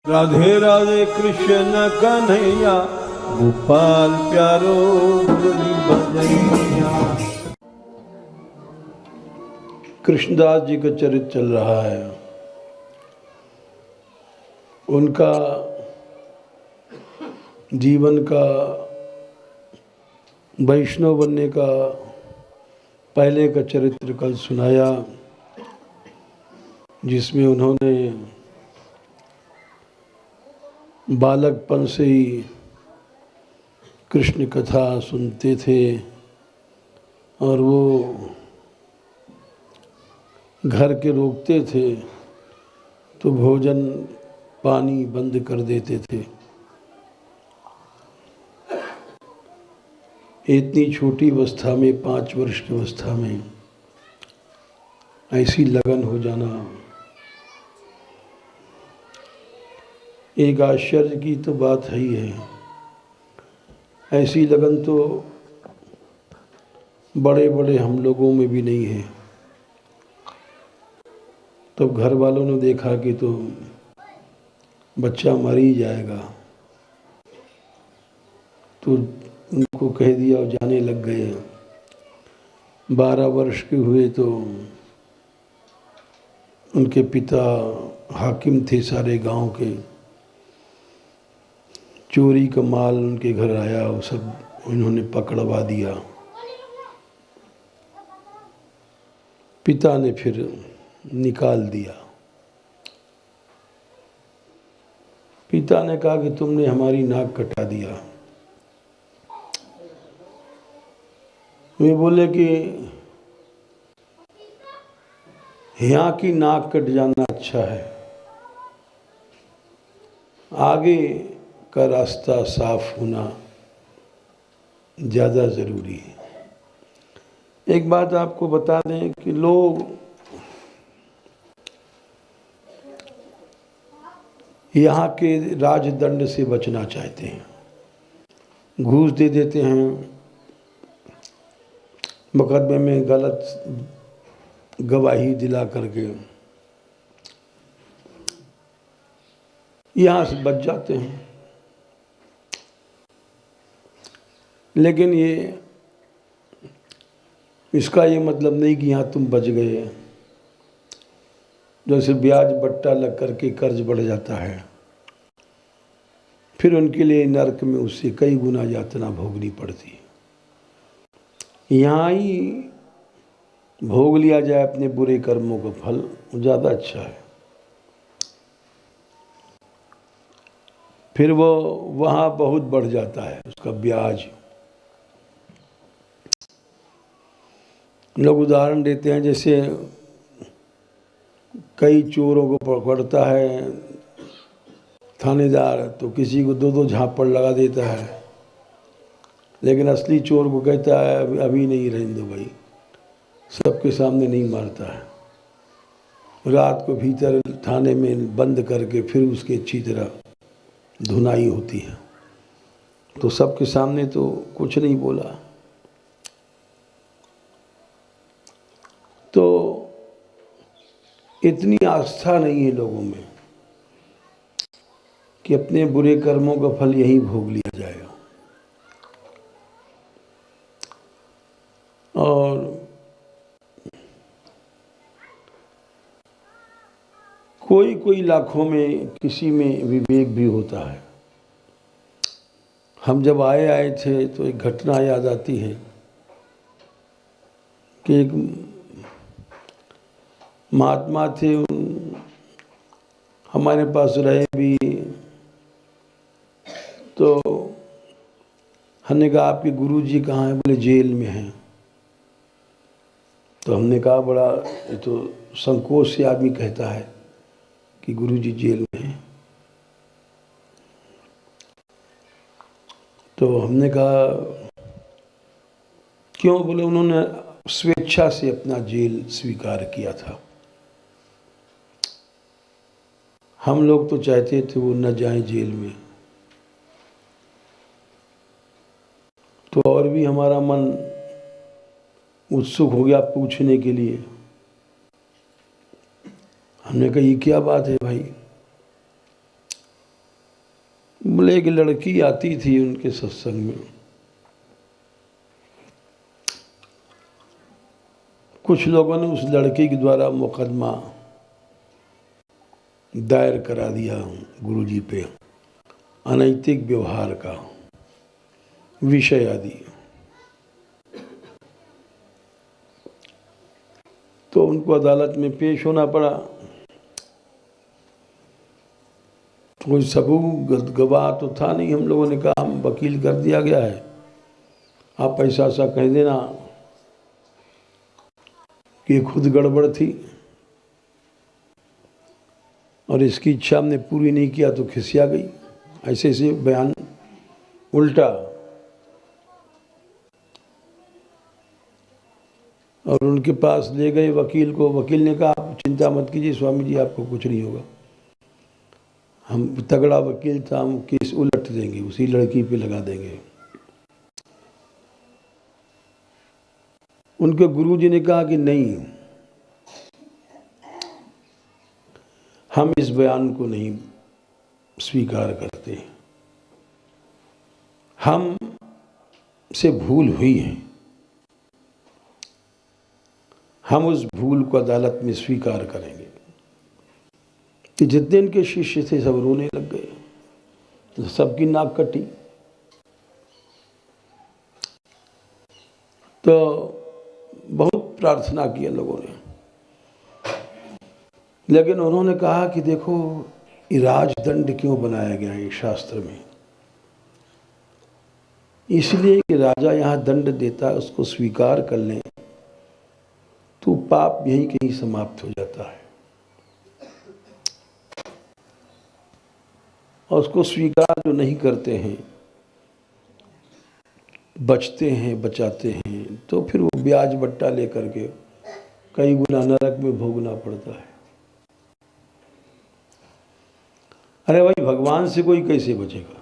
राधे राधे कृष्ण कन्हैया गोपाल प्यारो मुरली बजैया। कृष्णदास जी का चरित्र चल रहा है। उनका जीवन का वैष्णव बनने का पहले का चरित्र कल सुनाया, जिसमें उन्होंने बालकपन से ही कृष्ण कथा सुनते थे और वो घर के रोकते थे तो भोजन पानी बंद कर देते थे। इतनी छोटी अवस्था में, 5 वर्ष की अवस्था में ऐसी लगन हो जाना एक आश्चर्य की तो बात है ही है। ऐसी लगन तो बड़े बड़े हम लोगों में भी नहीं है। तो घर वालों ने देखा कि तो बच्चा मर ही जाएगा, तो उनको कह दिया और जाने लग गए। 12 वर्ष के हुए तो उनके पिता हाकिम थे सारे गांव के। चोरी का माल उनके घर आया, वो सब उन्होंने पकड़वा दिया। पिता ने फिर निकाल दिया। पिता ने कहा कि तुमने हमारी नाक कटा दिया। वे बोले कि यहाँ की नाक कट जाना अच्छा है, आगे का रास्ता साफ होना ज़्यादा ज़रूरी है। एक बात आपको बता दें कि लोग यहाँ के राजदंड से बचना चाहते हैं, घूस दे देते हैं, मुकदमे में गलत गवाही दिला करके यहाँ से बच जाते हैं। लेकिन इसका ये मतलब नहीं कि यहाँ तुम बच गए। जैसे ब्याज बट्टा लग करके कर्ज बढ़ जाता है, फिर उनके लिए नरक में उससे कई गुना यातना भोगनी पड़ती है। यहाँ ही भोग लिया जाए अपने बुरे कर्मों का फल, ज़्यादा अच्छा है। फिर वो वहाँ बहुत बढ़ जाता है उसका ब्याज। लोग उदाहरण देते हैं, जैसे कई चोरों को पकड़ता है थानेदार, तो किसी को 2-2 झापड़ लगा देता है, लेकिन असली चोर को कहता है अभी नहीं रहने दो भाई, सबके सामने नहीं मारता है। रात को भीतर थाने में बंद करके फिर उसकी अच्छी तरह धुनाई होती है। तो सबके सामने तो कुछ नहीं बोला। तो इतनी आस्था नहीं है लोगों में कि अपने बुरे कर्मों का फल यही भोग लिया जाएगा। और कोई लाखों में किसी में विवेक भी होता है। हम जब आए थे तो एक घटना याद आती है कि एक महात्मा थे, हमारे पास रहे भी। तो हमने कहा आपके गुरुजी कहाँ हैं? बोले जेल में हैं। तो हमने कहा बड़ा, ये तो संकोच से आदमी कहता है कि गुरुजी जेल में हैं। तो हमने कहा क्यों? बोले उन्होंने स्वेच्छा से अपना जेल स्वीकार किया था। हम लोग तो चाहते थे वो न जाएं जेल में। तो और भी हमारा मन उत्सुक हो गया पूछने के लिए। हमने कहा ये क्या बात है भाई? बोले एक लड़की आती थी उनके सत्संग में, कुछ लोगों ने उस लड़की के द्वारा मुकदमा दायर करा दिया गुरुजी पे, अनैतिक व्यवहार का विषय आदि। तो उनको अदालत में पेश होना पड़ा। कोई सबूत गवाह तो था नहीं। हम लोगों ने कहा हम वकील कर दिया गया है, आप ऐसा ऐसा कह देना कि खुद गड़बड़ थी और इसकी इच्छा हमने पूरी नहीं किया तो खिसिया गई। ऐसे ऐसे बयान उल्टा। और उनके पास ले गए वकील को। वकील ने कहा आप चिंता मत कीजिए स्वामी जी, आपको कुछ नहीं होगा। हम तगड़ा वकील था, हम केस उलट देंगे, उसी लड़की पे लगा देंगे। उनके गुरुजी ने कहा कि नहीं, हम इस बयान को नहीं स्वीकार करते, हम से भूल हुई है, हम उस भूल को अदालत में स्वीकार करेंगे। कि जितने इनके शिष्य थे सब रोने लग गए, तो सबकी नाक कटी। तो बहुत प्रार्थना की लोगों ने, लेकिन उन्होंने कहा कि देखो ये राजदंड क्यों बनाया गया है शास्त्र में? इसलिए कि राजा यहाँ दंड देता है, उसको स्वीकार कर लें तो पाप यहीं कहीं समाप्त हो जाता है। और उसको स्वीकार जो नहीं करते हैं, बचते हैं, बचाते हैं, तो फिर वो ब्याज बट्टा लेकर के कई गुना नरक में भोगना पड़ता है। अरे भाई, भगवान से कोई कैसे बचेगा?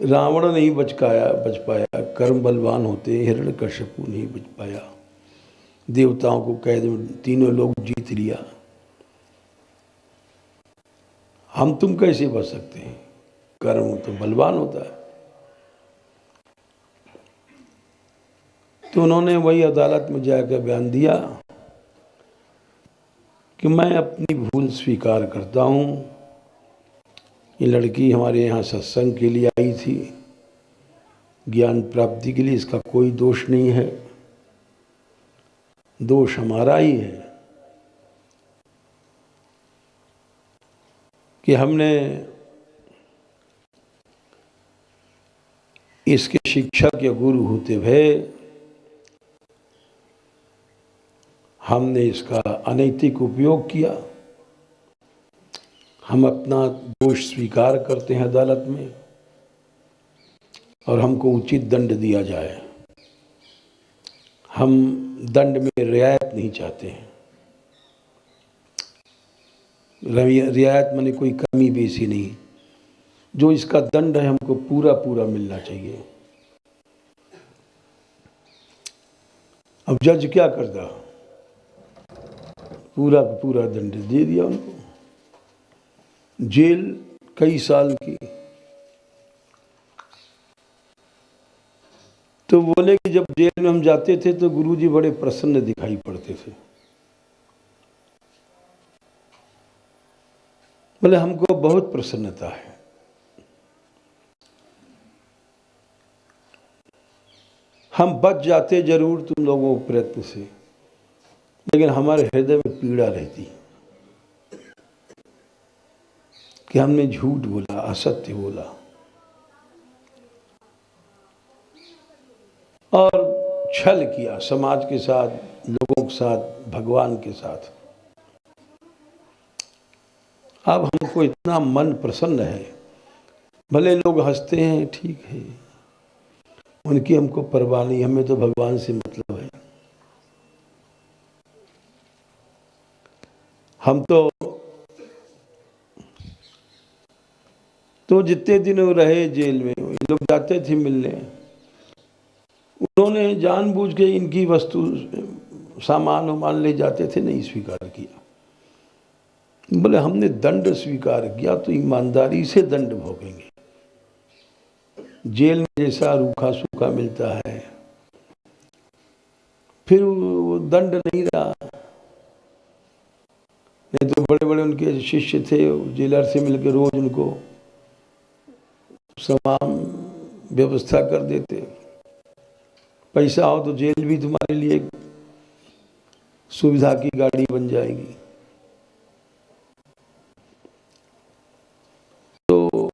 रावण नहीं बच पाया, कर्म बलवान होते, हिरण्यकश्यपु नहीं बच पाया, देवताओं को कैद में तीनों लोग जीत लिया। हम तुम कैसे बच सकते हैं? कर्म तो बलवान होता है। तो उन्होंने वही अदालत में जाकर बयान दिया कि मैं अपनी भूल स्वीकार करता हूँ। ये लड़की हमारे यहाँ सत्संग के लिए आई थी, ज्ञान प्राप्ति के लिए, इसका कोई दोष नहीं है, दोष हमारा ही है कि हमने इसके शिक्षक या गुरु होते हुए हमने इसका अनैतिक उपयोग किया। हम अपना दोष स्वीकार करते हैं अदालत में और हमको उचित दंड दिया जाए। हम दंड में रियायत नहीं चाहते हैं। रियायत माने कोई कमी बेसी नहीं, जो इसका दंड है हमको पूरा पूरा मिलना चाहिए। अब जज क्या करता? पूरा पूरा दंड दे दिया उनको, जेल कई साल की। तो बोले कि जब जेल में हम जाते थे तो गुरुजी बड़े प्रसन्न दिखाई पड़ते थे। बोले हमको बहुत प्रसन्नता है। हम बच जाते जरूर तुम लोगों के प्रयत्न से, लेकिन हमारे हृदय में पीड़ा रहती कि हमने झूठ बोला, असत्य बोला और छल किया समाज के साथ, लोगों के साथ, भगवान के साथ। अब हमको इतना मन प्रसन्न है, भले लोग हंसते हैं, ठीक है, उनकी हमको परवाह नहीं, हमें तो भगवान से मतलब है। हम तो जितने दिन रहे जेल में, ये लोग जाते थे मिलने, उन्होंने जानबूझ के इनकी वस्तु सामान वामान ले जाते थे, नहीं स्वीकार किया। बोले हमने दंड स्वीकार किया तो ईमानदारी से दंड भोगेंगे। जेल में जैसा रूखा सूखा मिलता है, फिर वो दंड नहीं रहा। नहीं तो बड़े बड़े उनके शिष्य थे, जेलर से मिलकर रोज उनको तमाम व्यवस्था कर देते। पैसा हो तो जेल भी तुम्हारे लिए सुविधा की गाड़ी बन जाएगी। तो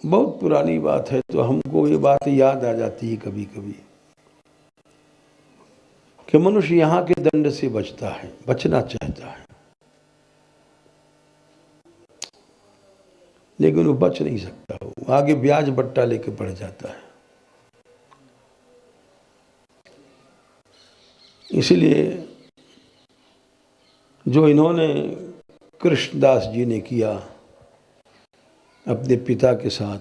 बहुत पुरानी बात है, तो हमको ये बात याद आ जाती है कभी कभी कि मनुष्य यहाँ के दंड से बचता है, बचना चाहता है, लेकिन वो बच नहीं सकता। वो आगे ब्याज बट्टा लेके बढ़ जाता है। इसलिए जो इन्होंने कृष्णदास जी ने किया अपने पिता के साथ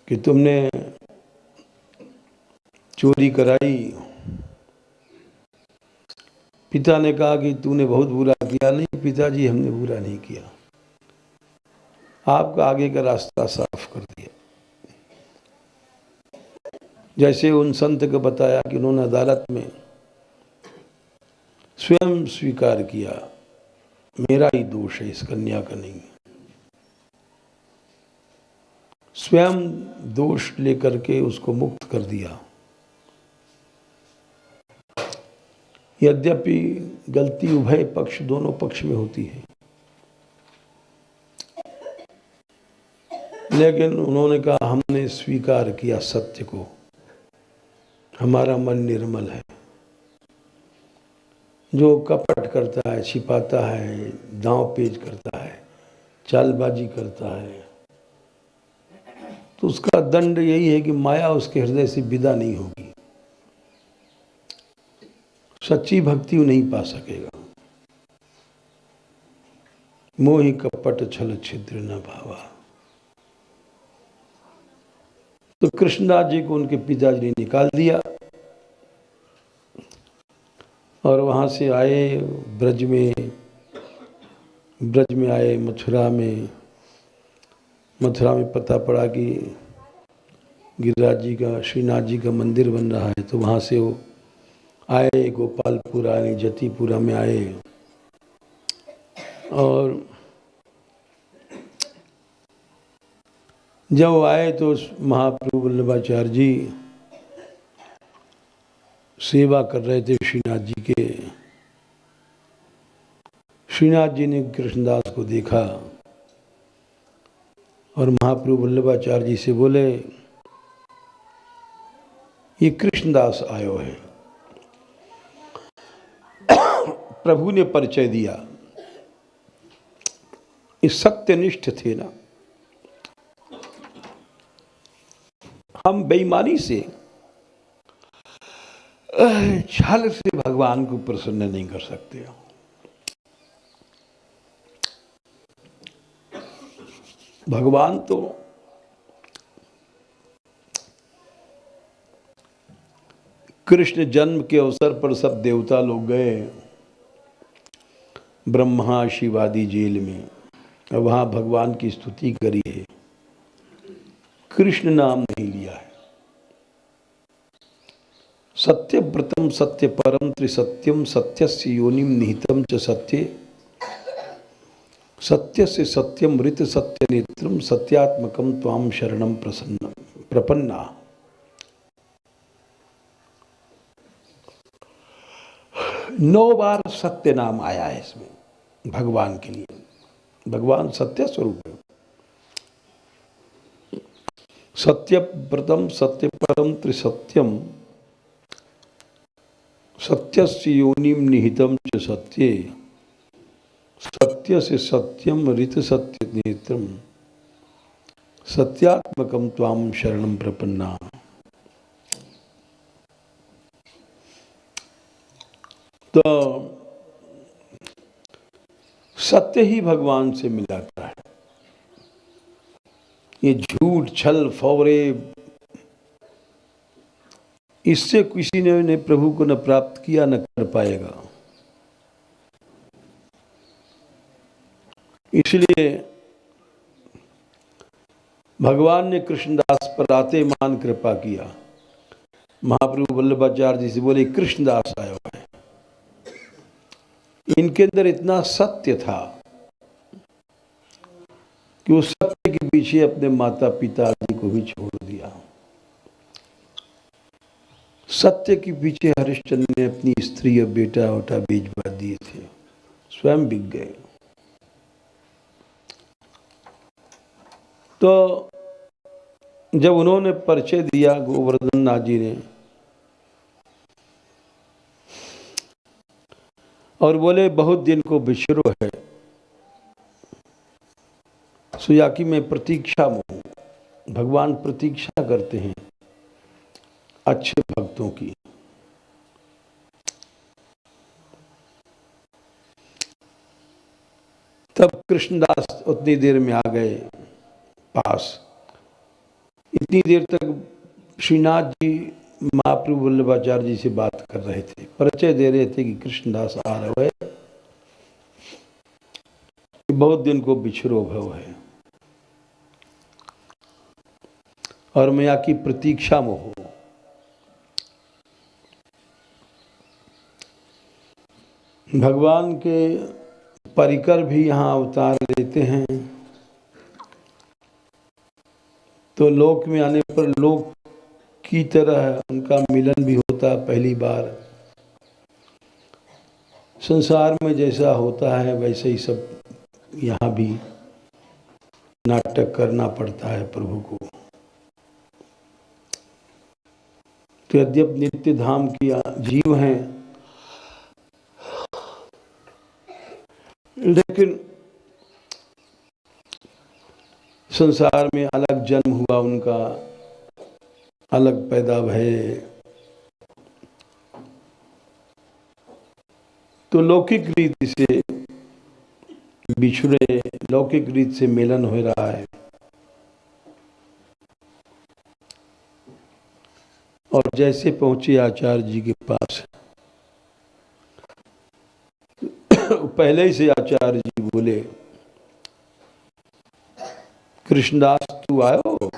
कि तुमने चोरी कराई, पिता ने कहा कि तूने बहुत बुरा किया। नहीं पिताजी, हमने बुरा नहीं किया, आपका आगे का रास्ता साफ कर दिया। जैसे उन संत को बताया कि उन्होंने अदालत में स्वयं स्वीकार किया, मेरा ही दोष है, इस कन्या का नहीं। स्वयं दोष लेकर के उसको मुक्त कर दिया। यद्यपि गलती उभय पक्ष, दोनों पक्ष में होती है, लेकिन उन्होंने कहा हमने स्वीकार किया सत्य को, हमारा मन निर्मल है। जो कपट करता है, छिपाता है, दांव पेच करता है, चालबाजी करता है, तो उसका दंड यही है कि माया उसके हृदय से विदा नहीं होगी, सच्ची भक्ति वो नहीं पा सकेगा। मोहि कपट छल छिद्र न भावा। तो कृष्णदास जी को उनके पिताजी ने निकाल दिया और वहाँ से आए ब्रज में आए मथुरा में पता पड़ा कि गिरिराज जी का, श्रीनाथ जी का मंदिर बन रहा है। तो वहाँ से वो आए, गोपालपुर आए, जतिपुरा में आए और जब आए तो महाप्रभु वल्लभाचार्य जी सेवा कर रहे थे श्रीनाथ जी के। श्रीनाथ जी ने कृष्णदास को देखा और महाप्रभु वल्लभाचार्य जी से बोले, ये कृष्णदास आयो है। प्रभु ने परिचय दिया, ये सत्यनिष्ठ थे ना। हम बेईमानी से, छल से भगवान को प्रसन्न नहीं कर सकते। भगवान तो कृष्ण जन्म के अवसर पर सब देवता लोग गए ब्रह्मा शिवादि जेल में, और वहां भगवान की स्तुति करी है, कृष्ण नाम नहीं लिया है। सत्यव्रतम सत्य परम त्रिसत्यम सत्यस्य योनिम निहितम च सत्ये सत्यस्य सत्यम ऋत सत्य नेत्रम सत्यात्मकम त्वाम शरणम प्रसन्न प्रपन्ना। 9 बार सत्य नाम आया है इसमें भगवान के लिए। भगवान सत्य स्वरूप है। सत्यव्रतम सत्य परम त्रिसत्यम सत्यस्य योनिम निहितम च सत्ये सत्य से सत्यम ऋत सत्य नेत्रम सत्यात्मकम त्वाम शरणम प्रपन्ना। तो सत्य ही भगवान से मिलाता है। ये झूठ छल फौरे, इससे किसी ने प्रभु को न प्राप्त किया न कर पाएगा। इसलिए भगवान ने कृष्णदास पर आतेमान कृपा किया। महाप्रभु वल्लभाचार्य जी से बोले, कृष्णदास आया हुआ है, इनके अंदर इतना सत्य था कि उस सत्य के पीछे अपने माता पिता आदि को भी छोड़ दिया। सत्य के पीछे हरिश्चंद्र ने अपनी स्त्री और बेटा वोटा बेच दिए थे, स्वयं बिक गए। तो जब उन्होंने परिचय दिया गोवर्धन नाथ जी ने, और बोले बहुत दिन को बिछड़ो है, सुयाकी में प्रतीक्षा में हूं। भगवान प्रतीक्षा करते हैं अच्छे भक्तों की। तब कृष्णदास उतनी देर में आ गए पास। इतनी देर तक श्रीनाथ जी महाप्रभु वल्लभाचार्य जी से बात कर रहे थे, परिचय दे रहे थे कि कृष्णदास आ रहे हैं, बहुत दिन को बिछड़ो भव है और मैं यहाँ की प्रतीक्षा में हूं। भगवान के परिकर भी यहाँ अवतार लेते हैं, तो लोक में आने पर लोक की तरह उनका मिलन भी होता है पहली बार। संसार में जैसा होता है वैसे ही सब यहाँ भी नाटक करना पड़ता है प्रभु को। तो यद्यप नित्य धाम की जीव हैं, लेकिन संसार में अलग जन्म हुआ उनका, अलग पैदा भये, तो लौकिक रीति से बिछड़े, लौकिक रीत से मिलन हो रहा है। और जैसे पहुंचे आचार्य जी के पास, पहले ही से आचार्य जी बोले, कृष्णदास तू आयो?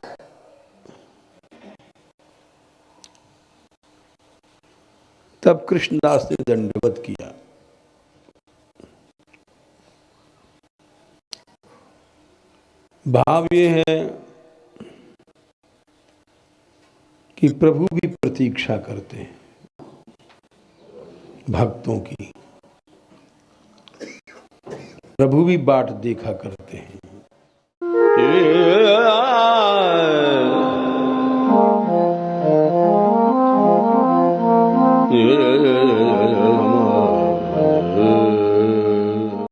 तब कृष्णदास ने दंडवत किया। भाव ये है कि प्रभु भी प्रतीक्षा करते हैं भक्तों की, प्रभु भी बाट देखा करते हैं। Yeah.